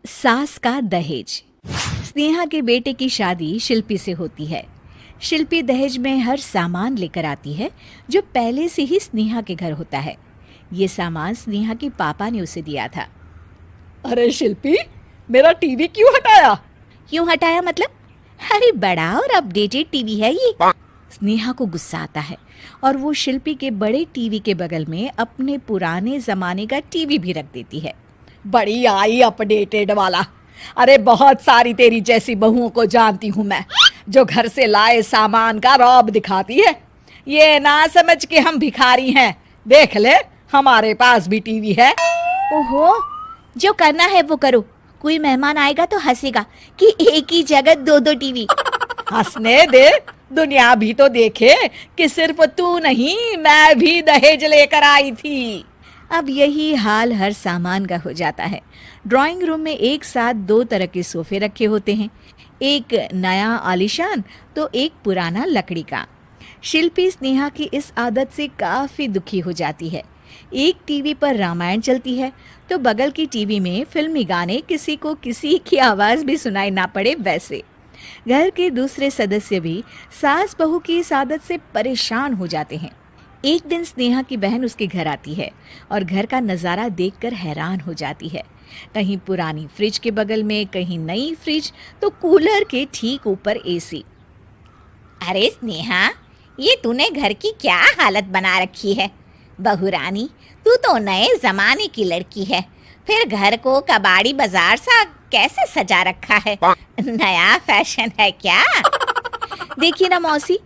सास का दहेज। स्नेहा के बेटे की शादी शिल्पी से होती है। शिल्पी दहेज में हर सामान लेकर आती है जो पहले से ही स्नेहा के घर होता है। ये सामान स्नेहा के पापा ने उसे दिया था। अरे शिल्पी, मेरा टीवी क्यों हटाया? क्यों हटाया मतलब? अरे बड़ा और अपडेटेड टीवी है ये। स्नेहा को गुस्सा आता है और वो शिल्पी के बड़े टीवी के बगल में अपने पुराने जमाने का टीवी भी रख देती है। बड़ी आई अपडेटेड वाला। अरे बहुत सारी तेरी जैसी बहुओं को जानती हूँ मैं, जो घर से लाए सामान का रौब दिखाती है। ये ना समझ के हम भिखारी हैं। देख ले, हमारे पास भी टीवी है। ओहो, जो करना है वो करो। कोई मेहमान आएगा तो हंसेगा कि एक ही जगह दो दो टीवी। हंसने दे, दुनिया भी तो देखे कि सिर्फ तू नहीं, मैं भी दहेज लेकर आई थी। अब यही हाल हर सामान का हो जाता है। ड्राइंग रूम में एक साथ दो तरह के सोफे रखे होते हैं, एक नया आलीशान तो एक पुराना लकड़ी का। शिल्पी स्नेहा की इस आदत से काफ़ी दुखी हो जाती है। एक टीवी पर रामायण चलती है तो बगल की टीवी में फिल्मी गाने, किसी को किसी की आवाज़ भी सुनाई ना पड़े वैसे। घर के दूसरे सदस्य भी सास बहू की इस आदत से परेशान हो जाते हैं। एक दिन स्नेहा की बहन उसके घर आती है और घर का नज़ारा देखकर हैरान हो जाती है। कहीं पुरानी फ्रिज के बगल में, कहीं नई फ्रिज, तो कूलर के ठीक ऊपर एसी। अरे स्नेहा, ये तूने घर की क्या हालत बना रखी है? बहू रानी, तू तो नए जमाने की लड़की है, फिर घर को कबाड़ी बाजार सा कैसे सजा रखा है? नया फैशन है क्या? देखिए ना मौसी,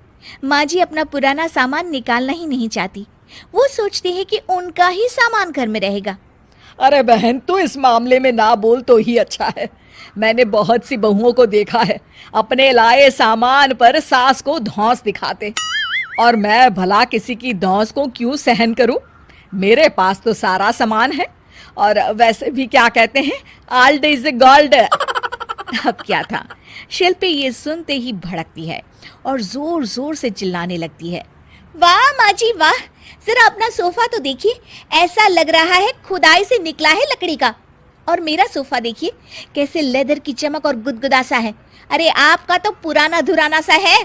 माँ जी अपना पुराना सामान निकालना ही नहीं चाहती। वो सोचती है कि उनका ही सामान घर में रहेगा। अरे बहन, तू इस मामले में ना बोल तो ही अच्छा है। मैंने बहुत सी बहुओं को देखा है अपने लाए सामान पर सास को धौंस दिखाते, और मैं भला किसी की धौंस को क्यों सहन करूं? मेरे पास तो सारा सामान है, और वैसे भी क्या कहते हैं, ओल्ड इज गोल्ड। अब क्या था, शिल्पी ये सुनते ही भड़कती है और जोर जोर से चिल्लाने लगती है। वाह माँ जी वाह, जरा अपना सोफा तो देखिए, ऐसा लग रहा है खुदाई से निकला है लकड़ी का। और मेरा सोफा देखिए कैसे लेदर की चमक और गुदगुदा सा है। अरे आपका तो पुराना धुराना सा है।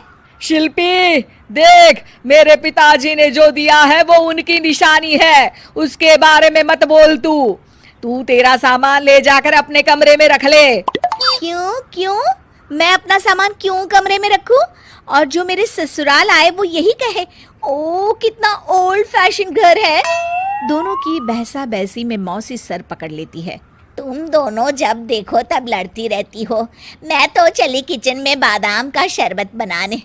शिल्पी देख, मेरे पिताजी ने जो दिया है वो उनकी निशानी है, उसके बारे में मत बोल। तू तेरा सामान ले जाकर अपने कमरे में रख ले। क्यों क्यों? मैं अपना सामान क्यों कमरे में रखूं? और जो मेरे ससुराल आए वो यही कहे, ओ कितना ओल्ड फैशन घर है। दोनों की बहसा बहसी में मौसी सर पकड़ लेती है। तुम दोनों जब देखो तब लड़ती रहती हो। मैं तो चली किचन में बादाम का शरबत बनाने।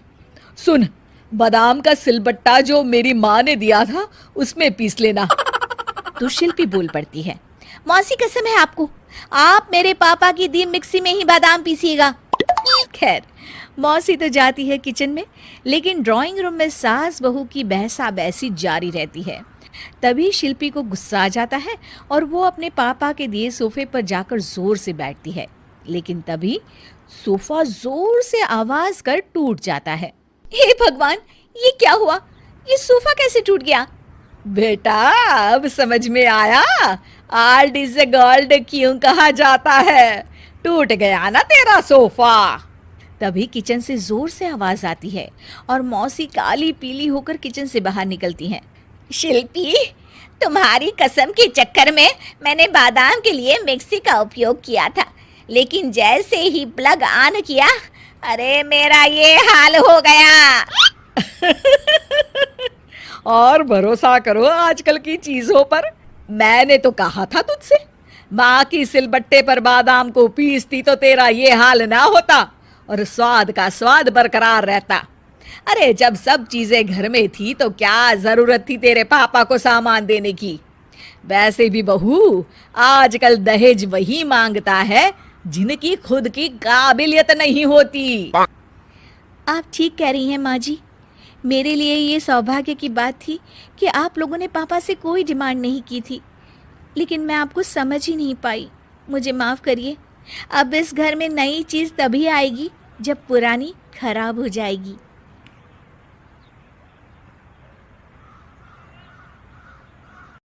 सुन, बादाम का सिलबट्टा जो मेरी माँ ने दिया था उसमें पीस लेना। तो शिल्पी बोल पड़ती है। मौसी कसम है आपको, आप मेरे पापा की दी मिक्सी में ही बादाम पीसिएगा। खैर, मौसी तो जाती है किचन में, लेकिन ड्राइंग रूम में सास बहू की बहसा बहसी जारी रहती है। तभी शिल्पी को गुस्सा आ जाता है और वो अपने पापा के दिए सोफे पर जाकर जोर से बैठती है, लेकिन तभी सोफा जोर से आवाज कर टूट जाता है। हे भगवान, ये क्या हुआ? ये सोफा कैसे टूट गया? बेटा, अब समझ में आया ओल्ड इज गोल्ड क्यों कहा जाता है। टूट गया ना तेरा सोफा। तभी किचन से जोर से आवाज आती है और मौसी काली पीली होकर किचन से बाहर निकलती हैं। शिल्पी, तुम्हारी कसम के चक्कर में मैंने बादाम के लिए मिक्सी का उपयोग किया था, लेकिन जैसे ही प्लग ऑन किया, अरे मेरा ये हाल हो गया। और भरोसा करो आजकल की चीजों पर। मैंने तो कहा था तुझसे, माँ की सिलबट्टे पर बादाम को पीसती तो तेरा ये हाल ना होता और स्वाद का स्वाद बरकरार रहता। अरे जब सब चीजें घर में थी तो क्या जरूरत थी तेरे पापा को सामान देने की? वैसे भी बहू, आजकल दहेज वही मांगता है जिनकी खुद की काबिलियत नहीं होती। आप ठीक कह रही हैं माँ जी। मेरे लिए ये सौभाग्य की बात थी कि आप लोगों ने पापा से कोई डिमांड नहीं की थी, लेकिन मैं आपको समझ ही नहीं पाई। मुझे माफ़ करिए। अब इस घर में नई चीज़ तभी आएगी जब पुरानी खराब हो जाएगी।